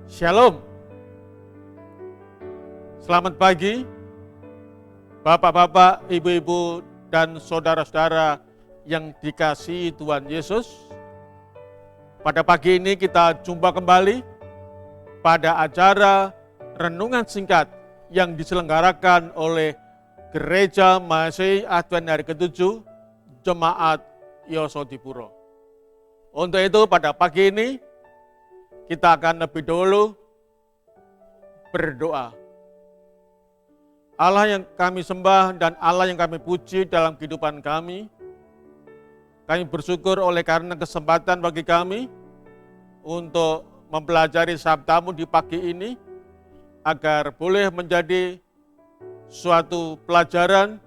Shalom. Selamat pagi, Bapak-bapak, Ibu-ibu, dan saudara-saudara yang dikasihi Tuhan Yesus. Pada pagi ini kita jumpa kembali pada acara renungan singkat yang diselenggarakan oleh Gereja Mahasiswa Advent hari ke-7 Jemaat Yosodipuro. Untuk itu pada pagi ini kita akan lebih dulu berdoa. Allah yang kami sembah dan Allah yang kami puji dalam kehidupan kami bersyukur oleh karena kesempatan bagi kami untuk mempelajari sabdamu di pagi ini, agar boleh menjadi suatu pelajaran,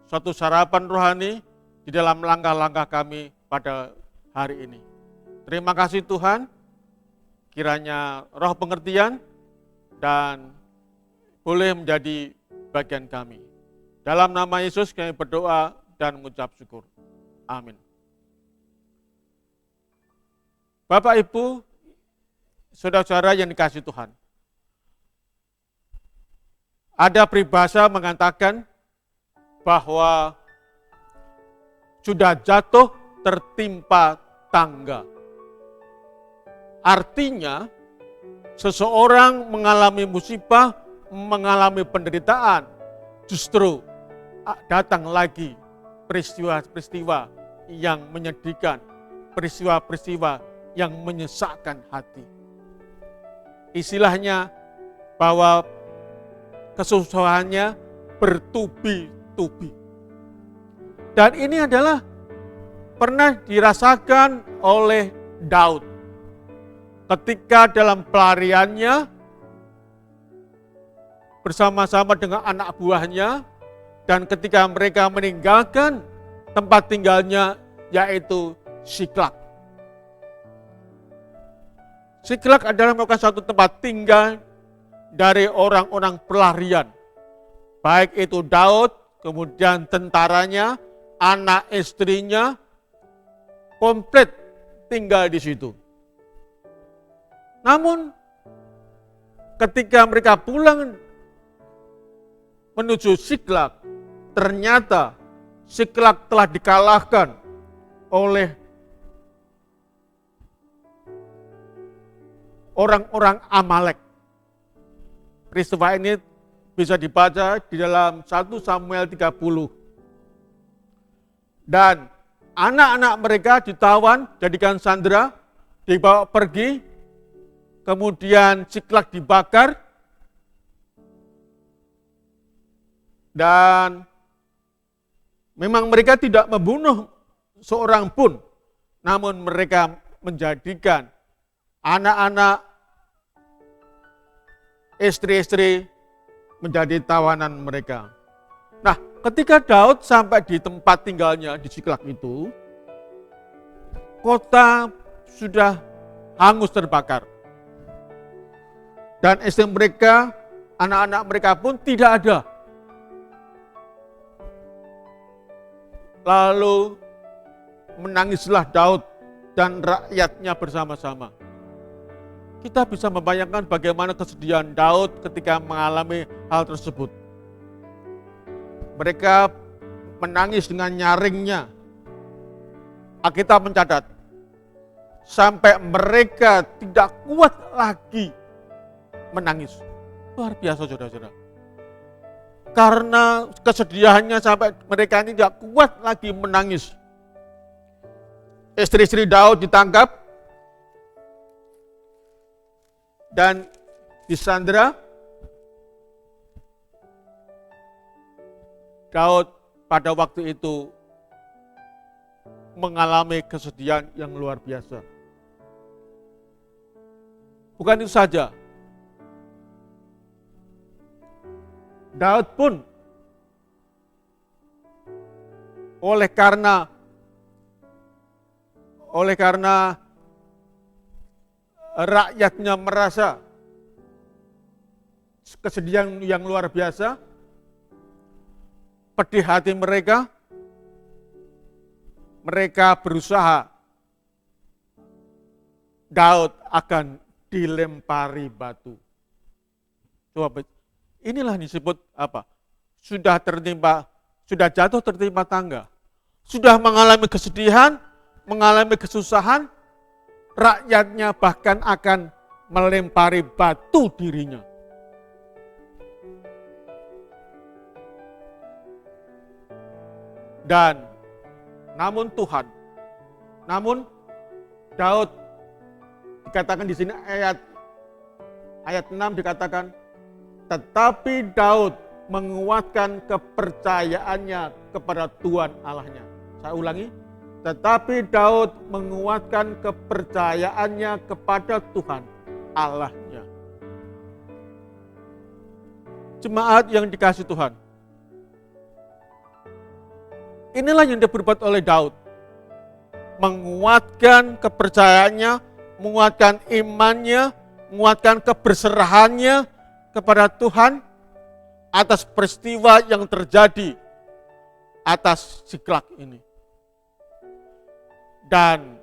suatu sarapan rohani di dalam langkah-langkah kami pada hari ini. Terima kasih Tuhan, kiranya roh pengertian dan boleh menjadi bagian kami. Dalam nama Yesus kami berdoa dan mengucap syukur. Amin. Bapak, Ibu, saudara-saudara yang dikasihi Tuhan. Ada peribahasa mengatakan bahwa sudah jatuh tertimpa tangga. Artinya, seseorang mengalami musibah, mengalami penderitaan, justru datang lagi peristiwa-peristiwa yang menyedihkan, peristiwa-peristiwa yang menyesakkan hati. Istilahnya bahwa kesusahannya bertubi-tubi. Dan ini adalah pernah dirasakan oleh Daud. Ketika dalam pelariannya bersama-sama dengan anak buahnya, dan ketika mereka meninggalkan tempat tinggalnya, yaitu Siklag. Siklag adalah merupakan satu tempat tinggal dari orang-orang pelarian. Baik itu Daud, kemudian tentaranya, anak istrinya, komplit tinggal di situ. Namun, ketika mereka pulang menuju Siklag, ternyata Siklag telah dikalahkan oleh orang-orang Amalek. Peristiwa ini bisa dibaca di dalam 1 Samuel 30. Dan anak-anak mereka ditawan, jadikan sandera, dibawa pergi, kemudian Siklag dibakar, dan memang mereka tidak membunuh seorang pun, namun mereka menjadikan anak-anak, istri-istri menjadi tawanan mereka. Nah, ketika Daud sampai di tempat tinggalnya di Siklag itu, kota sudah hangus terbakar. Dan istri mereka, anak-anak mereka pun tidak ada. Lalu menangislah Daud dan rakyatnya bersama-sama. Kita bisa membayangkan bagaimana kesedihan Daud ketika mengalami hal tersebut. Mereka menangis dengan nyaringnya. Alkitab mencatat, sampai mereka tidak kuat lagi menangis. Luar biasa saudara-saudara. Karena kesedihannya sampai mereka ini tidak kuat lagi menangis. Istri-istri Daud ditangkap dan disandera. Daud pada waktu itu mengalami kesedihan yang luar biasa. Bukan itu saja, Daud pun oleh karena rakyatnya merasa kesedihan yang luar biasa, pedih hati mereka berusaha Daud akan dilempari batu. Coba, inilah disebut apa? Sudah jatuh tertimpa tangga. Sudah mengalami kesedihan, mengalami kesusahan, rakyatnya bahkan akan melempari batu dirinya. Dan namun Daud dikatakan di sini ayat 6 dikatakan, tetapi Daud menguatkan kepercayaannya kepada Tuhan Allahnya. Saya ulangi, tetapi Daud menguatkan kepercayaannya kepada Tuhan Allahnya. Jemaat yang dikasihi Tuhan, inilah yang diperbuat oleh Daud. Menguatkan kepercayaannya, menguatkan imannya, menguatkan keberserahannya kepada Tuhan atas peristiwa yang terjadi atas Siklag ini. Dan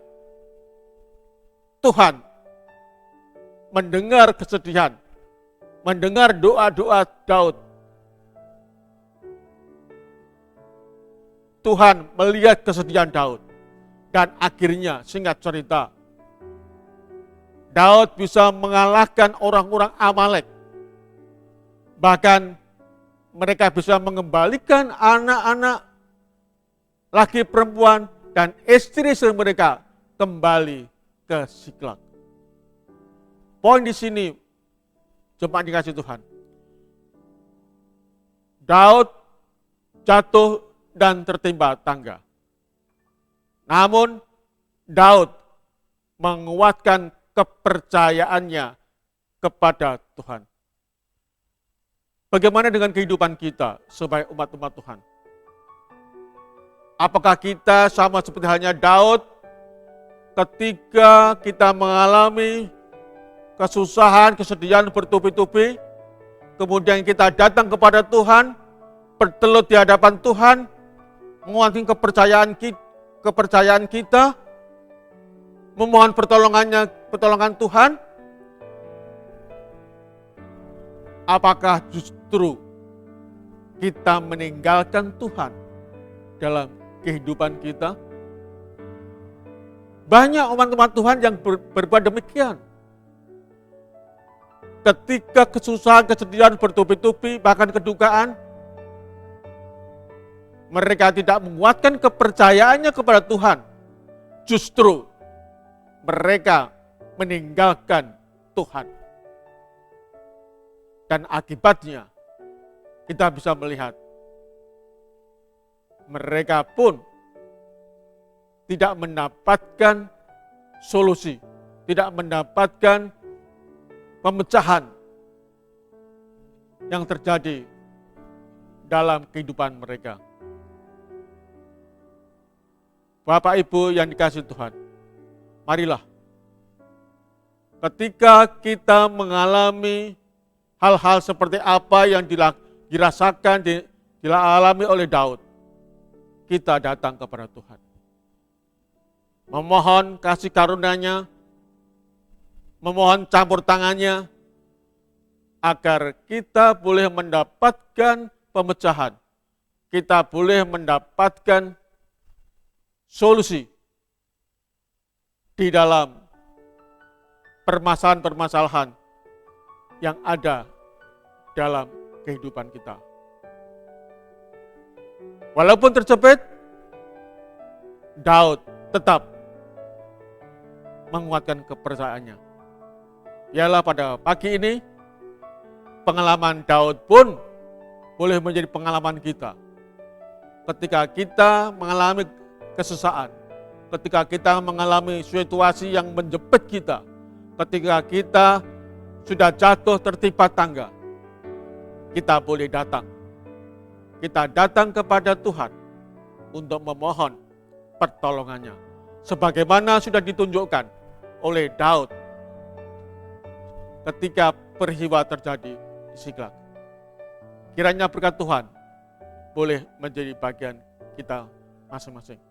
Tuhan mendengar kesedihan, mendengar doa-doa Daud. Tuhan melihat kesedihan Daud. Dan akhirnya, singkat cerita, Daud bisa mengalahkan orang-orang Amalek. Bahkan mereka bisa mengembalikan anak-anak, laki perempuan, dan istri-istri mereka kembali ke Siklag. Poin di sini, jemaat dikasih Tuhan. Daud jatuh dan tertimpa tangga. Namun Daud menguatkan kepercayaannya kepada Tuhan. Bagaimana dengan kehidupan kita sebagai umat-umat Tuhan? Apakah kita sama seperti halnya Daud ketika kita mengalami kesusahan, kesedihan bertubi-tubi, kemudian kita datang kepada Tuhan, bertelut di hadapan Tuhan, menguatkan kepercayaan kita, memohon pertolongan Tuhan? Apakah justru kita meninggalkan Tuhan dalam kehidupan kita? Banyak umat-umat Tuhan yang berbuat demikian. Ketika kesusahan, kesedihan bertubi-tubi, bahkan kedukaan, mereka tidak menguatkan kepercayaannya kepada Tuhan. Justru mereka meninggalkan Tuhan. Dan akibatnya kita bisa melihat mereka pun tidak mendapatkan solusi, tidak mendapatkan pemecahan yang terjadi dalam kehidupan mereka. Bapak Ibu yang dikasihi Tuhan, marilah ketika kita mengalami hal-hal seperti apa yang dirasakan, dialami oleh Daud, kita datang kepada Tuhan. Memohon kasih karunia-Nya, memohon campur tangannya, agar kita boleh mendapatkan pemecahan, kita boleh mendapatkan solusi di dalam permasalahan-permasalahan yang ada dalam kehidupan kita. Walaupun terjepit, Daud tetap menguatkan kepercayaannya. Ialah pada pagi ini, pengalaman Daud pun boleh menjadi pengalaman kita. Ketika kita mengalami kesusahan, ketika kita mengalami situasi yang menjepit kita, ketika kita sudah jatuh tertimpa tangga, kita boleh datang. Kita datang kepada Tuhan untuk memohon pertolongannya. Sebagaimana sudah ditunjukkan oleh Daud ketika peristiwa terjadi di Siklag. Kiranya berkat Tuhan boleh menjadi bagian kita masing-masing.